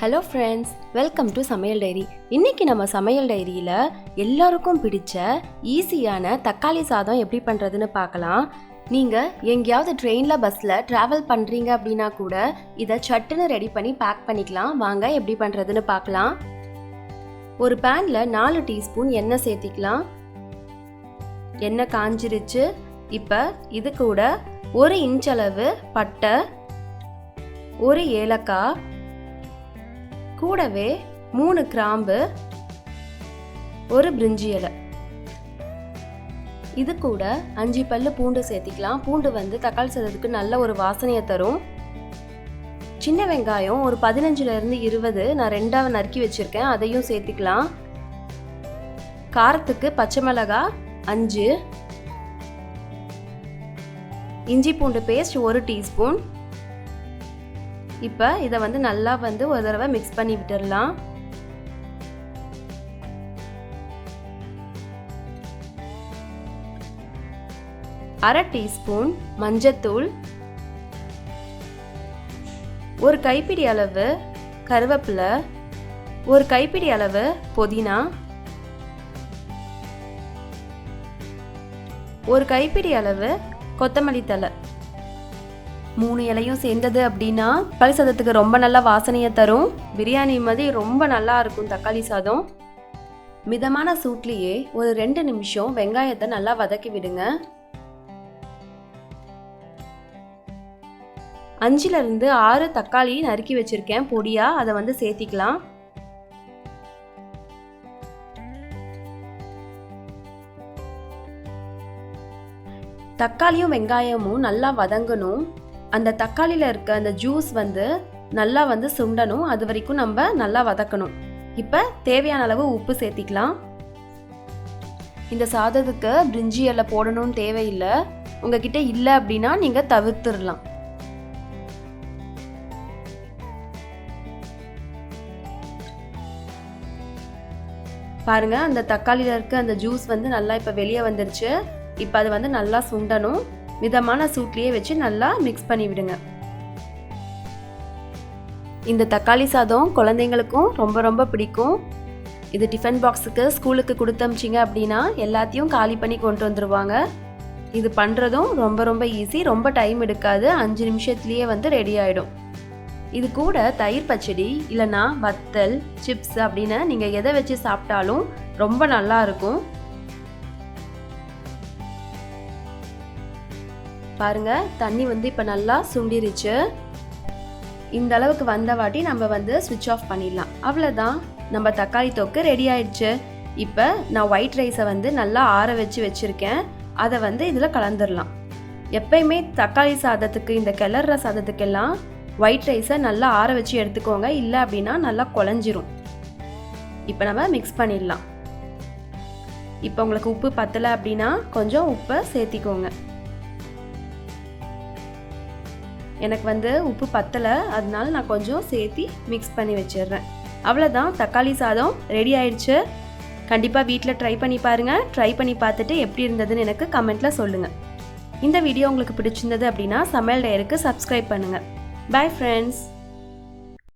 Hello friends, welcome to சமையல் diary. இன்றைக்கி நம்ம சமையல் டைரியில் எல்லாருக்கும் பிடிச்ச ஈஸியான தக்காளி சாதம் எப்படி பண்ணுறதுன்னு பார்க்கலாம். நீங்கள் எங்கேயாவது ட்ரெயினில் பஸ்ஸில் ட்ராவல் பண்ணுறீங்க அப்படின்னா கூட இதை சட்டுன்னு ரெடி பண்ணி பேக் பண்ணிக்கலாம். வாங்க எப்படி பண்ணுறதுன்னு பார்க்கலாம். ஒரு பேனில் 4 டீஸ்பூன் எண்ணெய் சேர்த்திக்கலாம். எண்ணெய் காஞ்சிருச்சு. இப்போ இது கூட 1 இன்ச் அளவு பட்டை, 1 ஏலக்காய், கூடவே 3 கிராம்பு, 1 பிரிஞ்சி இலை, இது கூட 5 பல்லு பூண்டு சேர்த்திக்கலாம். பூண்டு தக்காளி சாதத்துக்கு நல்ல ஒரு வாசனையை தரும். சின்ன வெங்காயம் ஒரு 15லேருந்து 20 நான் 2ஆக நறுக்கி வச்சிருக்கேன், அதையும் சேர்த்திக்கலாம். காரத்துக்கு பச்சை மிளகாய் 5, இஞ்சி பூண்டு பேஸ்ட் 1 டீஸ்பூன். இப்போ இதை நல்லா ஒரு தடவை மிக்ஸ் பண்ணி விட்டுடலாம். அரை டீஸ்பூன் மஞ்சத்தூள், 1 கைப்பிடி அளவு கருவேப்பிலை, 1 கைப்பிடி அளவு புதினா, 1 கைப்பிடி அளவு கொத்தமல்லி தழை. 3 இலையும் சேர்ந்தது அப்படின்னா தக்காளி சாதத்துக்கு ரொம்ப நல்லா வாசனையை தரும். பிரியாணி மாதிரி ரொம்ப நல்லா இருக்கும் தக்காளி சாதம். மிதமான சூட்லேயே ஒரு 2 நிமிஷம் வெங்காயத்தை நல்லா வதக்கி விடுங்க. 5லேருந்து 6 தக்காளி நறுக்கி வச்சிருக்கேன் பொடியா, அதை சேர்த்திக்கலாம். தக்காளியும் வெங்காயமும் நல்லா வதங்கணும். அந்த தக்காளியில் இருக்க அந்த ஜூஸ் நல்லா சுண்டணும். அது வரைக்கும் நம்ம நல்லா வதக்கணும். இப்போ தேவையான அளவு உப்பு சேர்த்திக்கலாம். இந்த சாதத்துக்கு பிரிஞ்சி இலை போடணும்னு தேவையில்லை. உங்ககிட்ட இல்லை அப்படின்னா நீங்கள் தவிர்த்துடலாம். பாருங்க, அந்த தக்காளியில் இருக்க அந்த ஜூஸ் நல்லா இப்போ வெளியே வந்துருச்சு. இப்போ அது நல்லா சுண்டணும். மிதமான சூட்லேயே வச்சு நல்லா மிக்ஸ் பண்ணி விடுங்க. இந்த தக்காளி சாதம் குழந்தைங்களுக்கும் ரொம்ப ரொம்ப பிடிக்கும். இது டிஃபன் பாக்ஸுக்கு ஸ்கூலுக்கு கொடுத்தமிச்சிங்க அப்படின்னா எல்லாத்தையும் காலி பண்ணி கொண்டு வந்துடுவாங்க. இது பண்ணுறதும் ரொம்ப ரொம்ப ஈஸி, ரொம்ப டைம் எடுக்காது. 5 நிமிஷத்துலேயே ரெடி ஆகிடும். இது கூட தயிர் பச்சடி இல்லைன்னா வத்தல், சிப்ஸ் அப்படின்னு நீங்கள் எதை வச்சு சாப்பிட்டாலும் ரொம்ப நல்லா இருக்கும். பாருங்க, தண்ணி இப்போ நல்லா சுண்டிருச்சு. இந்த அளவுக்கு வந்த வாட்டி நம்ம ஸ்விட்ச் ஆஃப் பண்ணிடலாம். அவ்வளோதான், நம்ம தக்காளி தொக்கு ரெடி ஆயிடுச்சு. இப்போ நான் ஒயிட் ரைஸை நல்லா ஆற வச்சு வச்சுருக்கேன். அதை இதில் கலந்துடலாம். எப்பயுமே தக்காளி சாதத்துக்கு, இந்த கிளற சாதத்துக்கெல்லாம் ஒயிட் ரைஸை நல்லா ஆற வச்சு எடுத்துக்கோங்க. இல்லை அப்படின்னா நல்லா குழஞ்சிரும். இப்போ நம்ம மிக்ஸ் பண்ணிடலாம். இப்போ உங்களுக்கு உப்பு பத்தலை அப்படின்னா கொஞ்சம் உப்பை சேர்த்திக்கோங்க. எனக்கு உப்பு பத்தலை, அதனால நான் கொஞ்சம் சேர்த்தி மிக்ஸ் பண்ணி வச்சிடுறேன். அவ்வளோதான், தக்காளி சாதம் ரெடி ஆயிடுச்சு. கண்டிப்பாக வீட்டில் ட்ரை பண்ணி பாருங்கள். ட்ரை பண்ணி பார்த்துட்டு எப்படி இருந்ததுன்னு எனக்கு கமெண்ட்டில் சொல்லுங்கள். இந்த வீடியோ உங்களுக்கு பிடிச்சிருந்தது அப்படின்னா சமையல் டைரிக்கு சப்ஸ்கிரைப் பண்ணுங்கள். Bye friends.